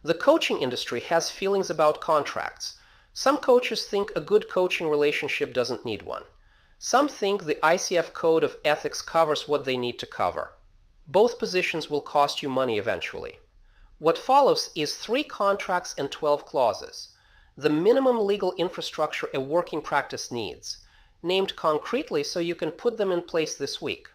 The coaching industry has feelings about contracts. Some coaches think a good coaching relationship doesn't need one. Some think the ICF Code of Ethics covers what they need to cover. Both positions will cost you money eventually. What follows is 3 contracts and 12 clauses, the minimum legal infrastructure a working practice needs, named concretely so you can put them in place this week.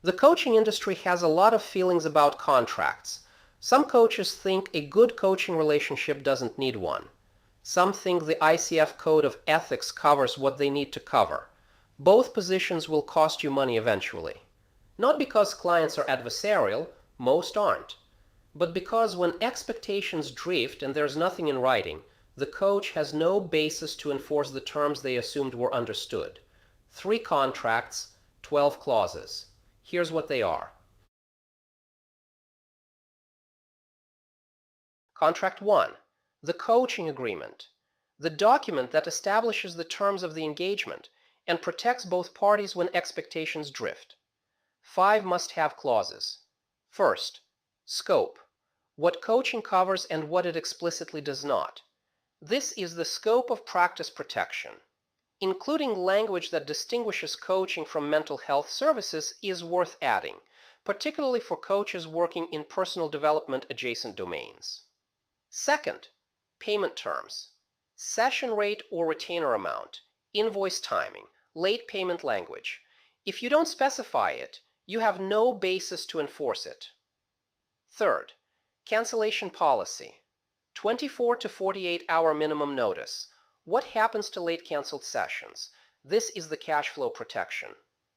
The coaching industry has a lot of feelings about contracts. Some coaches think a good coaching relationship doesn't need one. Some think the ICF Code of Ethics covers what they need to cover. Both positions will cost you money eventually. Not because clients are adversarial, most aren't, but because when expectations drift and there's nothing in writing, the coach has no basis to enforce the terms they assumed were understood. 3 contracts, 12 clauses. Here's what they are. Contract 1. The coaching agreement. The document that establishes the terms of the engagement and protects both parties when expectations drift. 5 must-have clauses. First, scope. What coaching covers and what it explicitly does not. This is the scope of practice protection. Including language that distinguishes coaching from mental health services is worth adding, particularly for coaches working in personal development adjacent domains. Second, payment terms. Session rate or retainer amount, invoice timing, late payment language. If you don't specify it, you have no basis to enforce it. Third, cancellation policy. 24 to 48-hour minimum notice. What happens to late canceled sessions? This is the cash flow protection.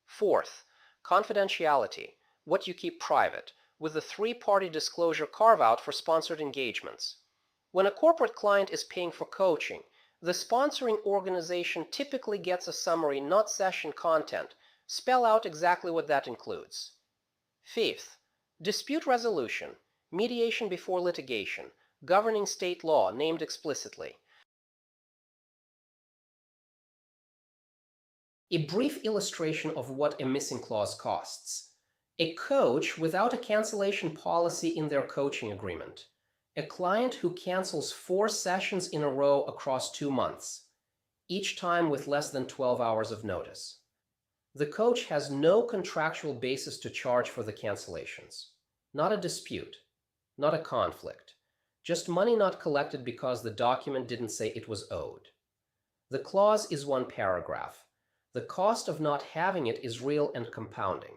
Fourth, confidentiality. What you keep private, with a 3-party disclosure carve-out for sponsored engagements. When a corporate client is paying for coaching, the sponsoring organization typically gets a summary, not session content. Spell out exactly what that includes. Fifth, dispute resolution, mediation before litigation, governing state law named explicitly. A brief illustration of what a missing clause costs. A coach without a cancellation policy in their coaching agreement. A client who cancels 4 sessions in a row across 2 months, each time with less than 12 hours of notice. The coach has no contractual basis to charge for the cancellations. Not a dispute, not a conflict, just money not collected because the document didn't say it was owed. The clause is 1 paragraph. The cost of not having it is real and compounding.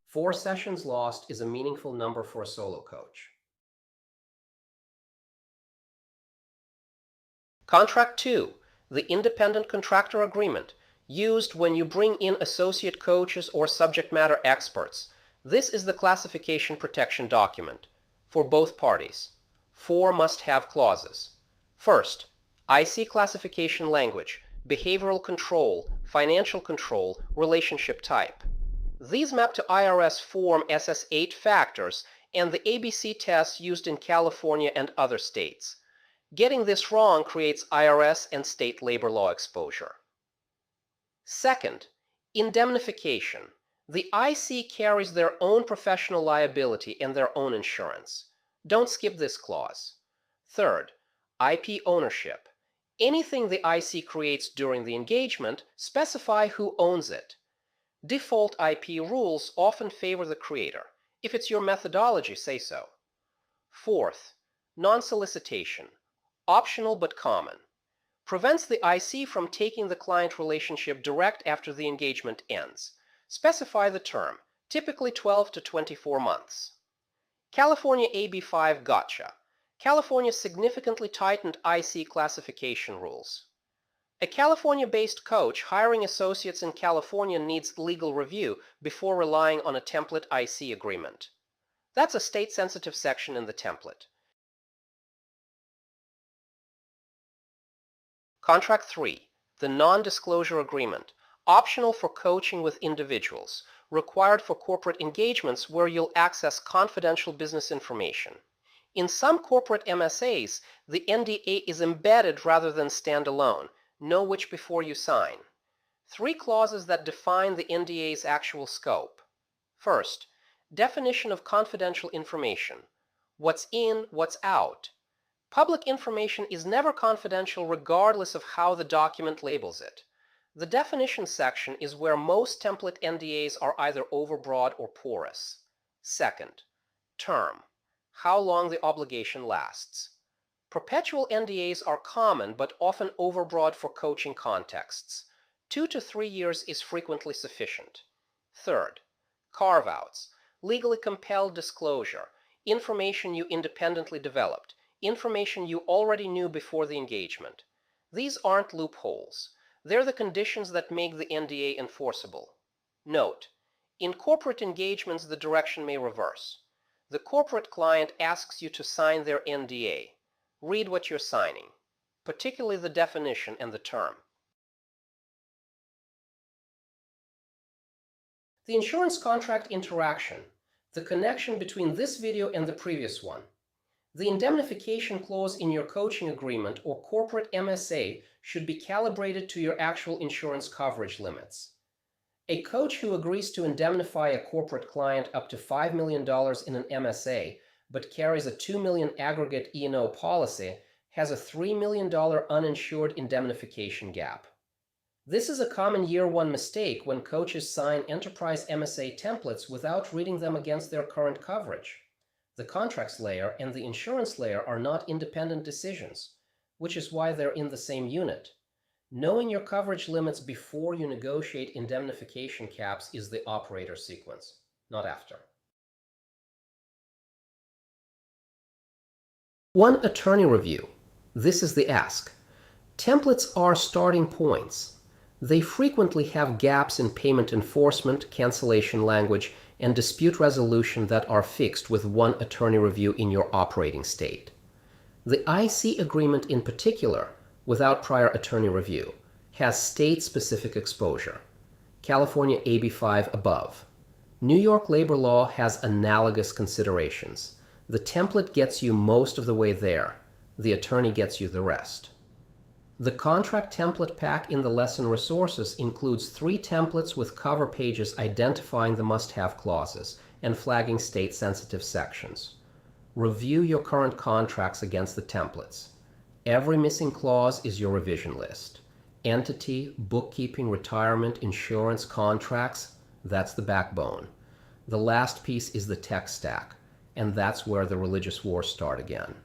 4 sessions lost is a meaningful number for a solo coach. Contract 2, the independent contractor agreement, used when you bring in associate coaches or subject matter experts. This is the classification protection document for both parties. 4 must-have clauses. First, IC classification language, behavioral control, financial control, relationship type. These map to IRS Form SS8 factors and the ABC tests used in California and other states. Getting this wrong creates IRS and state labor law exposure. Second, indemnification. The IC carries their own professional liability and their own insurance. Don't skip this clause. Third, IP ownership. Anything the IC creates during the engagement, specify who owns it. Default IP rules often favor the creator. If it's your methodology, say so. Fourth, non-solicitation. Optional but common. Prevents the IC from taking the client relationship direct after the engagement ends. Specify the term, typically 12 to 24 months. California AB5 Gotcha. California significantly tightened IC classification rules. A California-based coach hiring associates in California needs legal review before relying on a template IC agreement. That's a state-sensitive section in the template. Contract 3, the non-disclosure agreement, optional for coaching with individuals, required for corporate engagements where you'll access confidential business information. In some corporate MSAs, the NDA is embedded rather than standalone. Know which before you sign. 3 clauses that define the NDA's actual scope. First, Definition of confidential information. What's in, what's out. Public information is never confidential regardless of how the document labels it. The definition section is where most template NDAs are either overbroad or porous. Second, term. How long the obligation lasts. Perpetual NDAs are common but often overbroad for coaching contexts. 2 to 3 years is frequently sufficient. Third, carve-outs. Legally compelled disclosure. Information you independently developed. Information you already knew before the engagement. These aren't loopholes. They're the conditions that make the NDA enforceable. Note, in corporate engagements the direction may reverse. The corporate client asks you to sign their NDA. Read what you're signing, particularly the definition and the term. The insurance contract interaction, the connection between this video and the previous one. The indemnification clause in your coaching agreement or corporate MSA should be calibrated to your actual insurance coverage limits. A coach who agrees to indemnify a corporate client up to $5 million in an MSA but carries a $2 million aggregate E&O policy has a $3 million uninsured indemnification gap. This is a common year one mistake when coaches sign enterprise MSA templates without reading them against their current coverage. The contracts layer and the insurance layer are not independent decisions, which is why they're in the same unit. Knowing your coverage limits before you negotiate indemnification caps is the operator sequence, not after. 1. Attorney review. This is the ask. Templates are starting points. They frequently have gaps in payment enforcement, cancellation language, and dispute resolution that are fixed with 1 attorney review in your operating state. The IC agreement in particular, without prior attorney review, has state-specific exposure. California AB5 above. New York labor law has analogous considerations. The template gets you most of the way there. The attorney gets you the rest. The contract template pack in the lesson resources includes 3 templates with cover pages identifying the must-have clauses and flagging state-sensitive sections. Review your current contracts against the templates. Every missing clause is your revision list. Entity, bookkeeping, retirement, insurance, contracts, that's the backbone. The last piece is the tech stack, and that's where the religious wars start again.